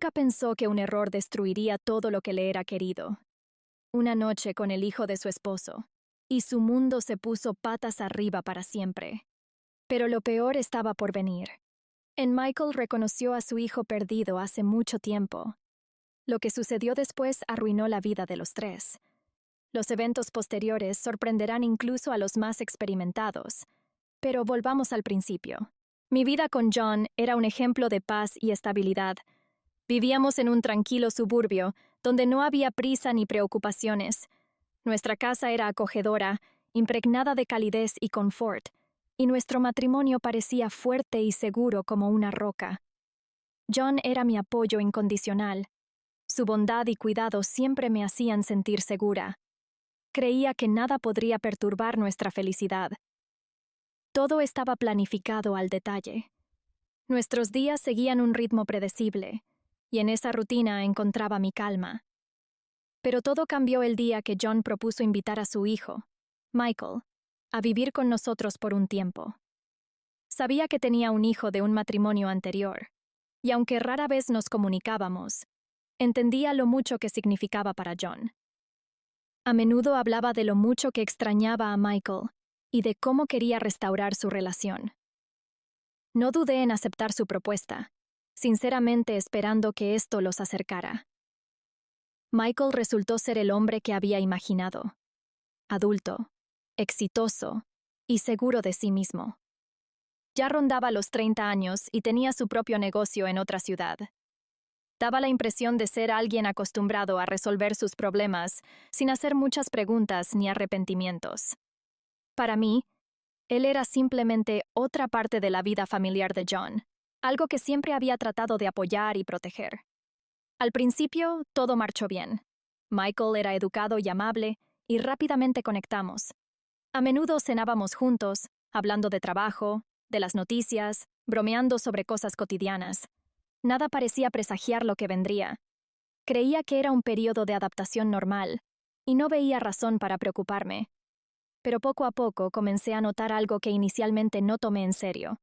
Nunca pensó que un error destruiría todo lo que le era querido. Una noche con el hijo de su esposo, y su mundo se puso patas arriba para siempre. Pero lo peor estaba por venir. Michael reconoció a su hijo perdido hace mucho tiempo. Lo que sucedió después arruinó la vida de los tres. Los eventos posteriores sorprenderán incluso a los más experimentados. Pero volvamos al principio. Mi vida con John era un ejemplo de paz y estabilidad. Vivíamos en un tranquilo suburbio, donde no había prisa ni preocupaciones. Nuestra casa era acogedora, impregnada de calidez y confort, y nuestro matrimonio parecía fuerte y seguro como una roca. John era mi apoyo incondicional. Su bondad y cuidado siempre me hacían sentir segura. Creía que nada podría perturbar nuestra felicidad. Todo estaba planificado al detalle. Nuestros días seguían un ritmo predecible, y en esa rutina encontraba mi calma. Pero todo cambió el día que John propuso invitar a su hijo, Michael, a vivir con nosotros por un tiempo. Sabía que tenía un hijo de un matrimonio anterior, y aunque rara vez nos comunicábamos, entendía lo mucho que significaba para John. A menudo hablaba de lo mucho que extrañaba a Michael y de cómo quería restaurar su relación. No dudé en aceptar su propuesta, sinceramente esperando que esto los acercara. Michael resultó ser el hombre que había imaginado. Adulto, exitoso y seguro de sí mismo. Ya rondaba los 30 años y tenía su propio negocio en otra ciudad. Daba la impresión de ser alguien acostumbrado a resolver sus problemas sin hacer muchas preguntas ni arrepentimientos. Para mí, él era simplemente otra parte de la vida familiar de John, algo que siempre había tratado de apoyar y proteger. Al principio, todo marchó bien. Michael era educado y amable, y rápidamente conectamos. A menudo cenábamos juntos, hablando de trabajo, de las noticias, bromeando sobre cosas cotidianas. Nada parecía presagiar lo que vendría. Creía que era un periodo de adaptación normal, y no veía razón para preocuparme. Pero poco a poco comencé a notar algo que inicialmente no tomé en serio.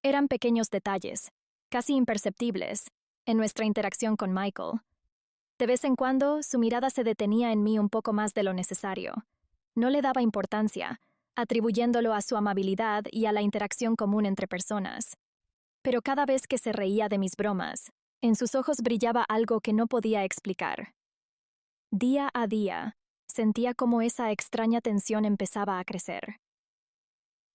Eran pequeños detalles, casi imperceptibles, en nuestra interacción con Michael. De vez en cuando, su mirada se detenía en mí un poco más de lo necesario. No le daba importancia, atribuyéndolo a su amabilidad y a la interacción común entre personas. Pero cada vez que se reía de mis bromas, en sus ojos brillaba algo que no podía explicar. Día a día, sentía cómo esa extraña tensión empezaba a crecer.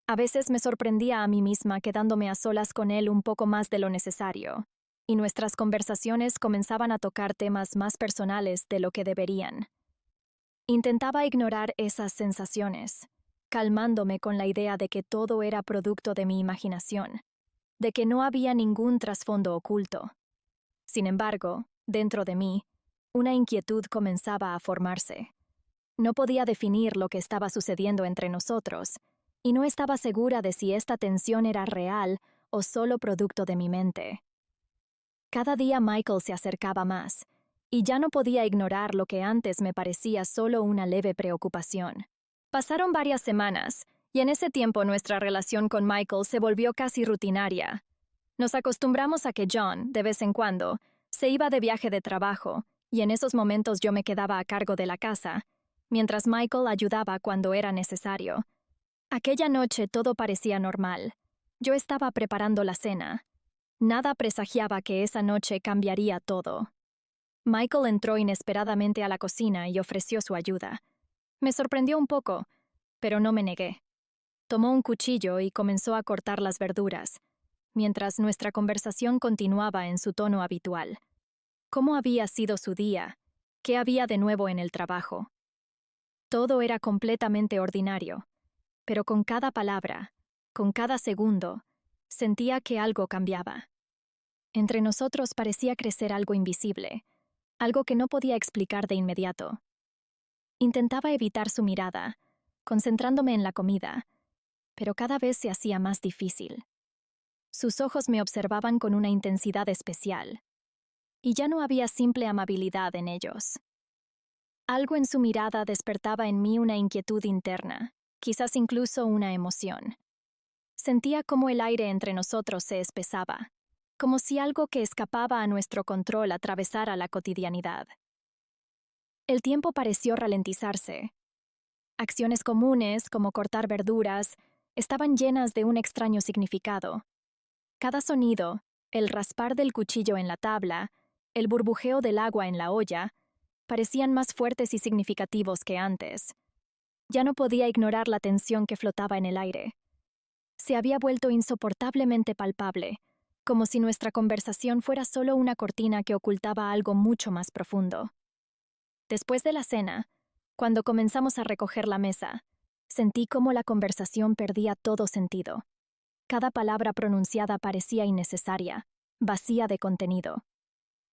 A veces me sorprendía a mí misma quedándome a solas con él un poco más de lo necesario, y nuestras conversaciones comenzaban a tocar temas más personales de lo que deberían. Intentaba ignorar esas sensaciones, calmándome con la idea de que todo era producto de mi imaginación, de que no había ningún trasfondo oculto. Sin embargo, dentro de mí, una inquietud comenzaba a formarse. No podía definir lo que estaba sucediendo entre nosotros, y no estaba segura de si esta tensión era real o solo producto de mi mente. Cada día Michael se acercaba más, y ya no podía ignorar lo que antes me parecía solo una leve preocupación. Pasaron varias semanas, y en ese tiempo nuestra relación con Michael se volvió casi rutinaria. Nos acostumbramos a que John, de vez en cuando, se iba de viaje de trabajo, y en esos momentos yo me quedaba a cargo de la casa, mientras Michael ayudaba cuando era necesario. Aquella noche todo parecía normal. Yo estaba preparando la cena. Nada presagiaba que esa noche cambiaría todo. Michael entró inesperadamente a la cocina y ofreció su ayuda. Me sorprendió un poco, pero no me negué. Tomó un cuchillo y comenzó a cortar las verduras, mientras nuestra conversación continuaba en su tono habitual. ¿Cómo había sido su día? ¿Qué había de nuevo en el trabajo? Todo era completamente ordinario, pero con cada palabra, con cada segundo, sentía que algo cambiaba. Entre nosotros parecía crecer algo invisible, algo que no podía explicar de inmediato. Intentaba evitar su mirada, concentrándome en la comida, pero cada vez se hacía más difícil. Sus ojos me observaban con una intensidad especial, y ya no había simple amabilidad en ellos. Algo en su mirada despertaba en mí una inquietud interna, quizás incluso una emoción. Sentía cómo el aire entre nosotros se espesaba, como si algo que escapaba a nuestro control atravesara la cotidianidad. El tiempo pareció ralentizarse. Acciones comunes, como cortar verduras, estaban llenas de un extraño significado. Cada sonido, el raspar del cuchillo en la tabla, el burbujeo del agua en la olla, parecían más fuertes y significativos que antes. Ya no podía ignorar la tensión que flotaba en el aire. Se había vuelto insoportablemente palpable, como si nuestra conversación fuera solo una cortina que ocultaba algo mucho más profundo. Después de la cena, cuando comenzamos a recoger la mesa, sentí cómo la conversación perdía todo sentido. Cada palabra pronunciada parecía innecesaria, vacía de contenido.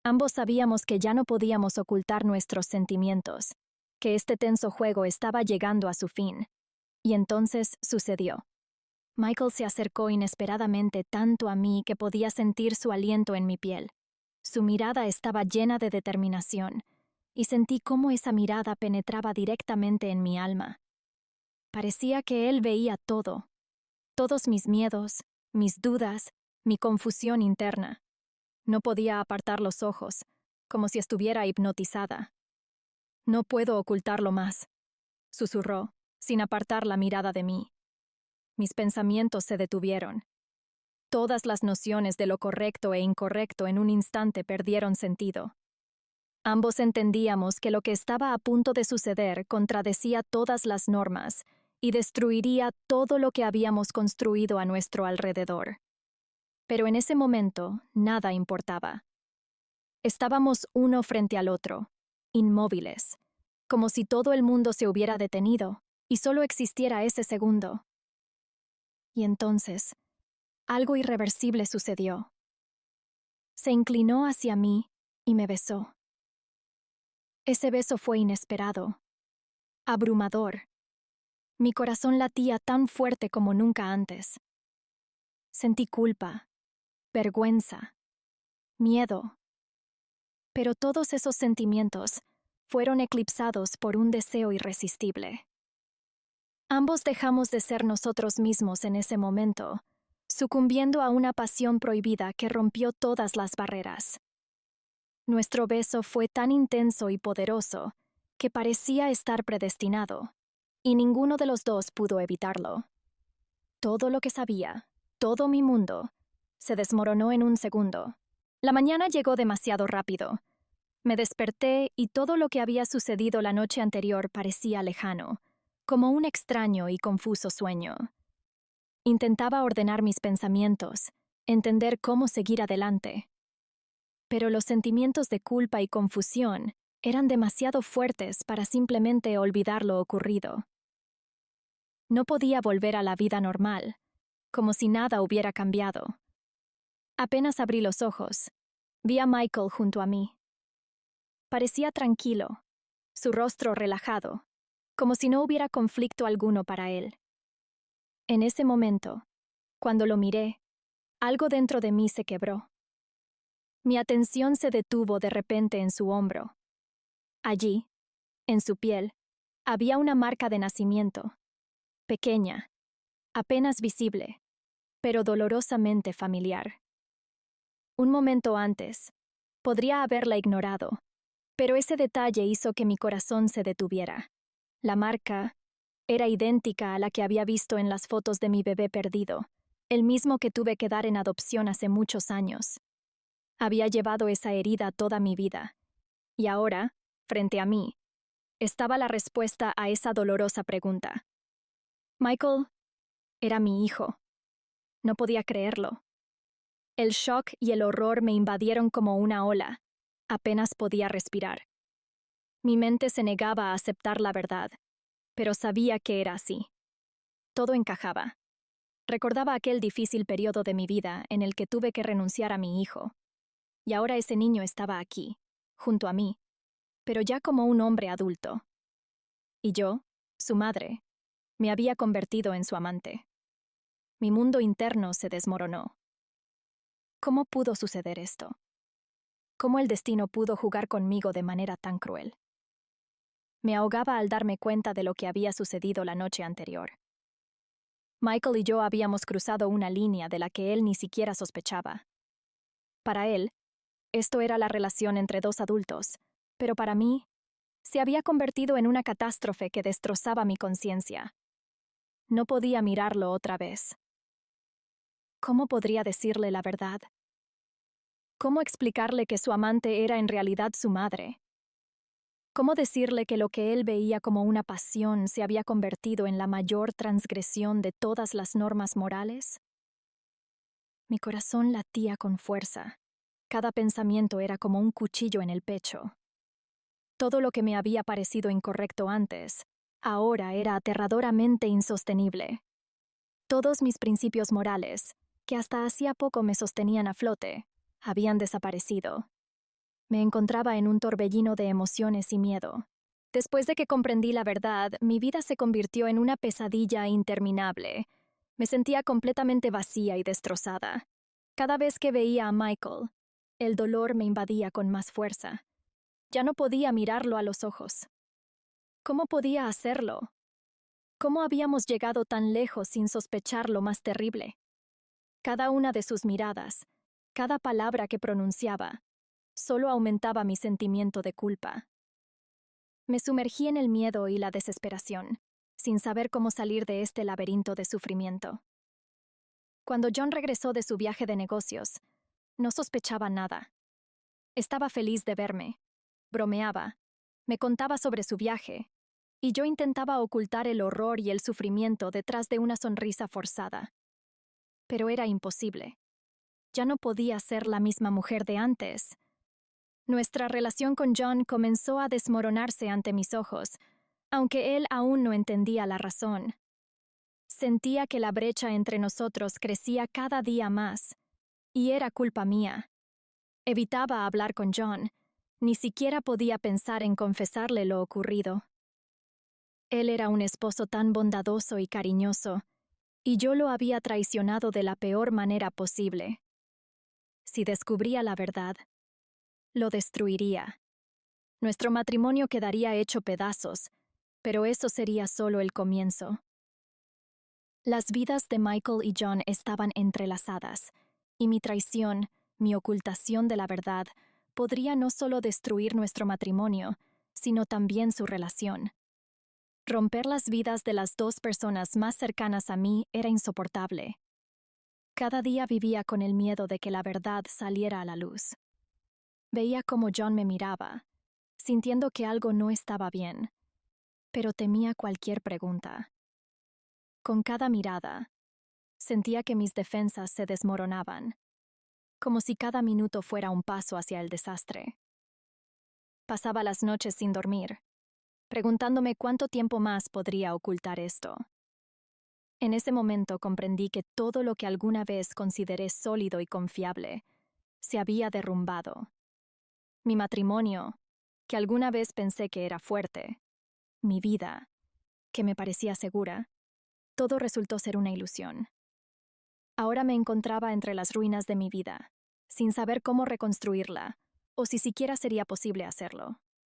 Ambos sabíamos que ya no podíamos ocultar nuestros sentimientos, que este tenso juego estaba llegando a su fin. Y entonces sucedió. Michael se acercó inesperadamente tanto a mí que podía sentir su aliento en mi piel. Su mirada estaba llena de determinación, y sentí cómo esa mirada penetraba directamente en mi alma. Parecía que él veía todo, todos mis miedos, mis dudas, mi confusión interna. No podía apartar los ojos, como si estuviera hipnotizada. «No puedo ocultarlo más», susurró, sin apartar la mirada de mí. Mis pensamientos se detuvieron. Todas las nociones de lo correcto e incorrecto en un instante perdieron sentido. Ambos entendíamos que lo que estaba a punto de suceder contradecía todas las normas y destruiría todo lo que habíamos construido a nuestro alrededor. Pero en ese momento nada importaba. Estábamos uno frente al otro, inmóviles, como si todo el mundo se hubiera detenido y solo existiera ese segundo. Y entonces, algo irreversible sucedió. Se inclinó hacia mí y me besó. Ese beso fue inesperado, abrumador. Mi corazón latía tan fuerte como nunca antes. Sentí culpa, vergüenza, miedo. Pero todos esos sentimientos fueron eclipsados por un deseo irresistible. Ambos dejamos de ser nosotros mismos en ese momento, sucumbiendo a una pasión prohibida que rompió todas las barreras. Nuestro beso fue tan intenso y poderoso que parecía estar predestinado, y ninguno de los dos pudo evitarlo. Todo lo que sabía, todo mi mundo, se desmoronó en un segundo. La mañana llegó demasiado rápido. Me desperté y todo lo que había sucedido la noche anterior parecía lejano, como un extraño y confuso sueño. Intentaba ordenar mis pensamientos, entender cómo seguir adelante. Pero los sentimientos de culpa y confusión eran demasiado fuertes para simplemente olvidar lo ocurrido. No podía volver a la vida normal, como si nada hubiera cambiado. Apenas abrí los ojos, vi a Michael junto a mí. Parecía tranquilo, su rostro relajado, como si no hubiera conflicto alguno para él. En ese momento, cuando lo miré, algo dentro de mí se quebró. Mi atención se detuvo de repente en su hombro. Allí, en su piel, había una marca de nacimiento, pequeña, apenas visible, pero dolorosamente familiar. Un momento antes, podría haberla ignorado, pero ese detalle hizo que mi corazón se detuviera. La marca era idéntica a la que había visto en las fotos de mi bebé perdido, el mismo que tuve que dar en adopción hace muchos años. Había llevado esa herida toda mi vida, y ahora, frente a mí, estaba la respuesta a esa dolorosa pregunta. Michael era mi hijo. No podía creerlo. El shock y el horror me invadieron como una ola. Apenas podía respirar. Mi mente se negaba a aceptar la verdad, pero sabía que era así. Todo encajaba. Recordaba aquel difícil periodo de mi vida en el que tuve que renunciar a mi hijo. Y ahora ese niño estaba aquí, junto a mí, pero ya como un hombre adulto. Y yo, su madre, me había convertido en su amante. Mi mundo interno se desmoronó. ¿Cómo pudo suceder esto? ¿Cómo el destino pudo jugar conmigo de manera tan cruel? Me ahogaba al darme cuenta de lo que había sucedido la noche anterior. Michael y yo habíamos cruzado una línea de la que él ni siquiera sospechaba. Para él, esto era la relación entre dos adultos, pero para mí, se había convertido en una catástrofe que destrozaba mi conciencia. No podía mirarlo otra vez. ¿Cómo podría decirle la verdad? ¿Cómo explicarle que su amante era en realidad su madre? ¿Cómo decirle que lo que él veía como una pasión se había convertido en la mayor transgresión de todas las normas morales? Mi corazón latía con fuerza. Cada pensamiento era como un cuchillo en el pecho. Todo lo que me había parecido incorrecto antes, ahora era aterradoramente insostenible. Todos mis principios morales, que hasta hacía poco me sostenían a flote, habían desaparecido. Me encontraba en un torbellino de emociones y miedo. Después de que comprendí la verdad, mi vida se convirtió en una pesadilla interminable. Me sentía completamente vacía y destrozada. Cada vez que veía a Michael, el dolor me invadía con más fuerza. Ya no podía mirarlo a los ojos. ¿Cómo podía hacerlo? ¿Cómo habíamos llegado tan lejos sin sospechar lo más terrible? Cada una de sus miradas, cada palabra que pronunciaba, solo aumentaba mi sentimiento de culpa. Me sumergí en el miedo y la desesperación, sin saber cómo salir de este laberinto de sufrimiento. Cuando John regresó de su viaje de negocios, no sospechaba nada. Estaba feliz de verme, bromeaba, me contaba sobre su viaje, y yo intentaba ocultar el horror y el sufrimiento detrás de una sonrisa forzada. Pero era imposible. Ya no podía ser la misma mujer de antes. Nuestra relación con John comenzó a desmoronarse ante mis ojos, aunque él aún no entendía la razón. Sentía que la brecha entre nosotros crecía cada día más, y era culpa mía. Evitaba hablar con John, ni siquiera podía pensar en confesarle lo ocurrido. Él era un esposo tan bondadoso y cariñoso, y yo lo había traicionado de la peor manera posible. Si descubría la verdad, lo destruiría. Nuestro matrimonio quedaría hecho pedazos, pero eso sería solo el comienzo. Las vidas de Michael y John estaban entrelazadas, y mi traición, mi ocultación de la verdad, podría no solo destruir nuestro matrimonio, sino también su relación. Romper las vidas de las dos personas más cercanas a mí era insoportable. Cada día vivía con el miedo de que la verdad saliera a la luz. Veía cómo John me miraba, sintiendo que algo no estaba bien, pero temía cualquier pregunta. Con cada mirada, sentía que mis defensas se desmoronaban, como si cada minuto fuera un paso hacia el desastre. Pasaba las noches sin dormir, preguntándome cuánto tiempo más podría ocultar esto. En ese momento comprendí que todo lo que alguna vez consideré sólido y confiable se había derrumbado. Mi matrimonio, que alguna vez pensé que era fuerte, mi vida, que me parecía segura, todo resultó ser una ilusión. Ahora me encontraba entre las ruinas de mi vida, sin saber cómo reconstruirla, o si siquiera sería posible hacerlo.